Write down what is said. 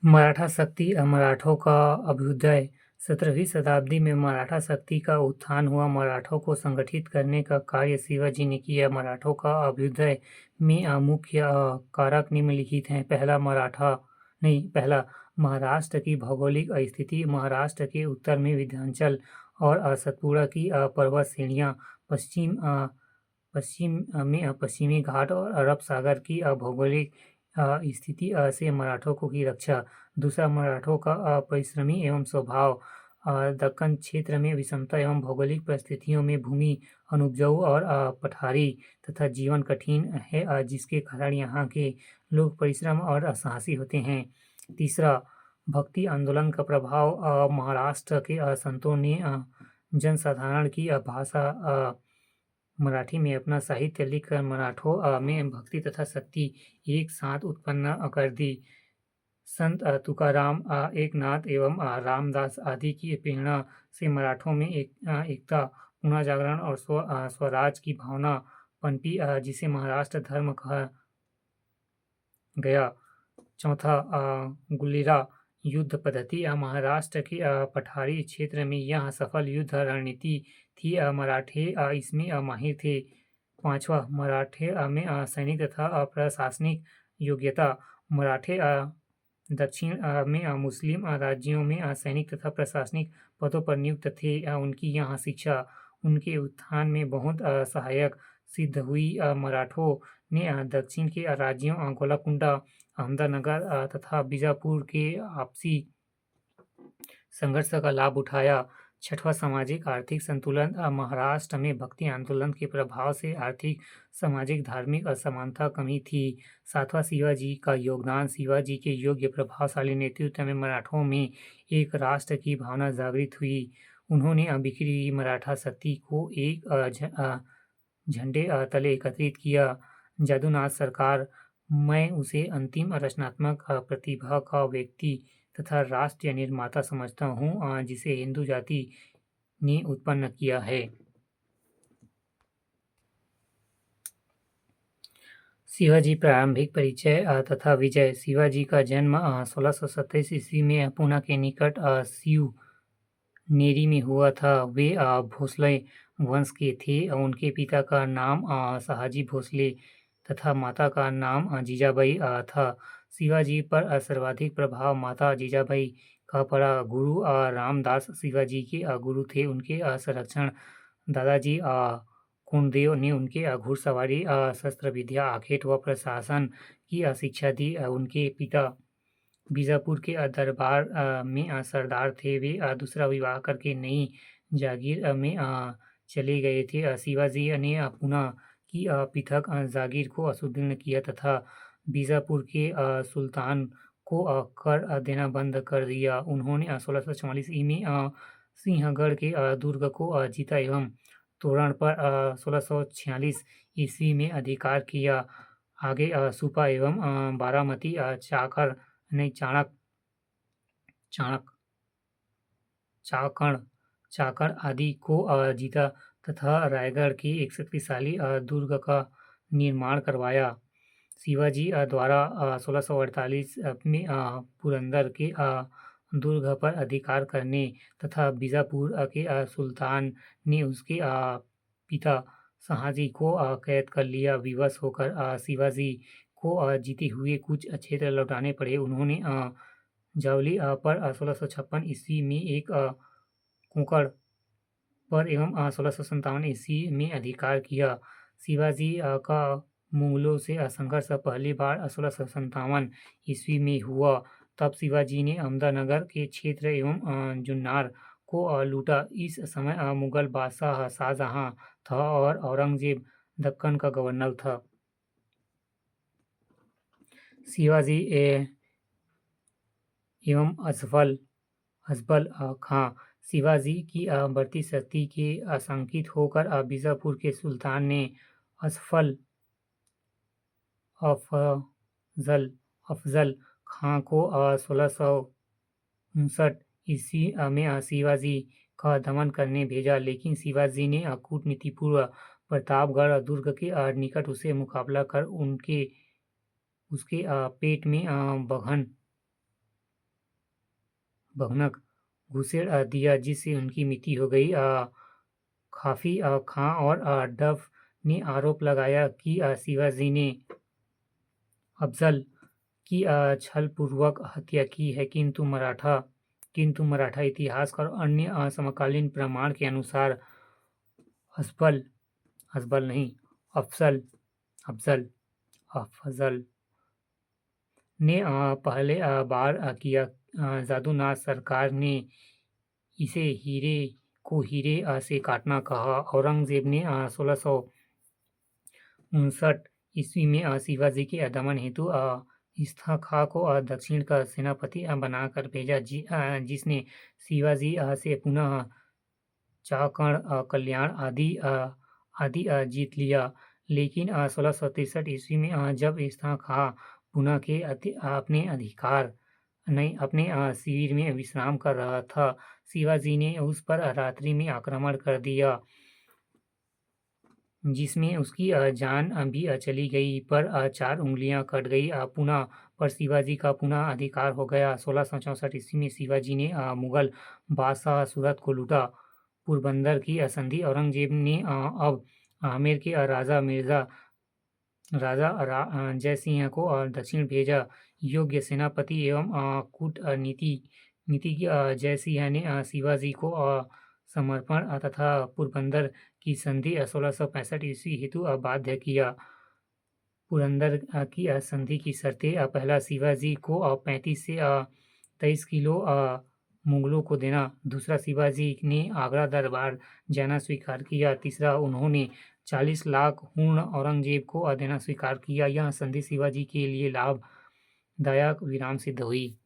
मराठा शक्ति मराठों का अभ्युदय 17वीं शताब्दी में मराठा शक्ति का उत्थान हुआ। मराठों को संगठित करने का कार्य शिवाजी ने किया। मराठों का अभ्युदय में मुख्य कारक निम्नलिखित हैं। पहला, महाराष्ट्र की भौगोलिक स्थिति। महाराष्ट्र के उत्तर में विंध्याचल और सतपुड़ा की पर्वत श्रेणियाँ, पश्चिम में पश्चिमी घाट और अरब सागर की भौगोलिक स्थिति से मराठों की रक्षा। दूसरा, मराठों का परिश्रमी एवं स्वभाव। दक्कन क्षेत्र में विषमता एवं भौगोलिक परिस्थितियों में भूमि अनुपजाऊ और पठारी तथा जीवन कठिन है, जिसके कारण यहाँ के लोग परिश्रम और साहसी होते हैं। तीसरा, भक्ति आंदोलन का प्रभाव। महाराष्ट्र के संतों ने जनसाधारण की भाषा मराठी में अपना साहित्य लिखकर मराठों में भक्ति तथा शक्ति एक साथ उत्पन्न कर दी। संत तुकाराम, एकनाथ एवं रामदास आदि की प्रेरणा से मराठों में एकता, पुनर्जागरण और स्वराज की भावना पनपी, जिसे महाराष्ट्र धर्म कहा गया। चौथा, गुलिरा युद्ध पद्धति। महाराष्ट्र के पठारी क्षेत्र में यह सफल युद्ध रणनीति थी। मराठे इसमें माहिर थे। पांचवा, मराठे में सैनिक तथा प्रशासनिक योग्यता। मराठे दक्षिण में मुस्लिम राज्यों में सैनिक तथा प्रशासनिक पदों पर नियुक्त थे। उनकी यह शिक्षा उनके उत्थान में बहुत सहायक सिद्ध हुई। मराठों ने दक्षिण के राज्यों गोलाकुंडा, अहमदनगर तथा बीजापुर के आपसी संघर्ष का लाभ उठाया। छठवां, सामाजिक आर्थिक संतुलन। महाराष्ट्र में भक्ति आंदोलन के प्रभाव से आर्थिक, सामाजिक, धार्मिक असमानता कमी थी। सातवां, शिवाजी का योगदान। शिवाजी के योग्य प्रभावशाली नेतृत्व में मराठों में एक राष्ट्र की भावना जागृत हुई। उन्होंने बिखरी हुई मराठा शक्ति को एक झंडे तले एकत्रित किया। जादूनाथ सरकार, मैं उसे अंतिम रचनात्मक प्रतिभा का व्यक्ति तथा राष्ट्रीय निर्माता समझता हूँ, जिसे हिंदू जाति ने उत्पन्न किया है। शिवाजी प्रारंभिक परिचय तथा विजय। शिवाजी का जन्म 1627 ईस्वी में पूना के निकट शिवनेरी में हुआ था। वे भोसले वंश के थे। उनके पिता का नाम शहाजी भोसले तथा माता का नाम जीजाबाई था। शिवाजी पर सर्वाधिक प्रभाव माता जीजाबाई का पड़ा। गुरु रामदास शिवाजी के गुरु थे। उनके संरक्षण दादाजी कोंडदेव ने उनके घुड़सवारी, शस्त्र विद्या, आखेट व प्रशासन की शिक्षा दी। उनके पिता बीजापुर के दरबार में सरदार थे। वे दूसरा विवाह करके नई जागीर में चले गए थे। शिवाजी ने पूना की पृथक जागीर को सुदृढ़ किया तथा बीजापुर के सुल्तान को कर देना बंद कर दिया। उन्होंने 1644 ईस्वी में सिंहगढ़ के दुर्ग को जीता एवं तोरण पर 1646 ईस्वी में अधिकार किया। आगे सुपा एवं बारामती, चाकण आदि को जीता तथा रायगढ़ के एक शक्तिशाली दुर्ग का निर्माण करवाया। शिवाजी द्वारा 1648 में पुरंदर के दुर्ग पर अधिकार करने तथा बीजापुर के सुल्तान ने उसके पिता शहाजी को कैद कर लिया। विवश होकर शिवाजी को जीते हुए कुछ क्षेत्र लौटाने पड़े। उन्होंने जावली पर 1656 ईस्वी में एक कुंकड़ पर एवं 1657 ईस्वी में अधिकार किया। शिवाजी का मुगलों से संघर्ष पहली बार 1657 ईस्वी में हुआ। तब शिवाजी ने अहमदनगर के क्षेत्र एवं जुन्नर को लूटा। इस समय मुगल बादशाह शाहजहां था और औरंगजेब दक्कन का गवर्नर था। शिवाजी एवं अजबल खां। शिवाजी की बढ़ती शक्ति के आशंकित होकर बीजापुर के सुल्तान ने अफजल खां को 1659 ईस्वी में शिवाजी का दमन करने भेजा, लेकिन शिवाजी ने कूटनीतिपूर्वक प्रतापगढ़ दुर्ग के निकट उसे मुकाबला कर उसके पेट में भगनक घुसेड़ दिया, जिससे उनकी मृत्यु हो गई। काफ़ी खां और डफ ने आरोप लगाया कि शिवाजी ने अफजल की छलपूर्वक हत्या की है, किंतु मराठा इतिहासकार और अन्य समकालीन प्रमाण के अनुसार अफजल अफजल नहीं अफजल अफजल अफजल ने पहले बार किया। जादूनाथ सरकार ने इसे हीरे से काटना कहा। औरंगजेब ने 1659 ईस्वी में शिवाजी के दमन हेतु इस्ता खां को दक्षिण का सेनापति बनाकर भेजा, जिसने शिवाजी से पुनः चाकण कल्याण आदि जीत लिया। लेकिन 1663 ईस्वी में जब इस्ता खां पुणे के अपने शिविर में विश्राम कर रहा था, शिवाजी ने उस पर रात्रि में आक्रमण कर दिया, जिसमें उसकी जान भी चली गई, पर 4 उंगलियां कट गई। पुणे पर शिवाजी का पुनः अधिकार हो गया। 1664 ईस्वी में शिवाजी ने मुगल बादशाह सूरत को लूटा। पोरबंदर की संधि औरंगजेब ने अब आमेर के राजा जयसिंह को दक्षिण भेजा। योग्य सेनापति एवं कूटनीतिज्ञ जयसिंह ने शिवाजी को समर्पण तथा पोरबंदर की संधि 1665 ईस्वी हेतु बाध्य किया। पुरंदर की संधि की शर्तें: पहला, शिवाजी को 35 से 23 किलो मुगलों को देना। दूसरा, शिवाजी ने आगरा दरबार जाना स्वीकार किया। तीसरा, उन्होंने 40 लाख हूण औरंगजेब को देना स्वीकार किया। यह संधि शिवाजी के लिए लाभदायक विराम सिद्ध हुई।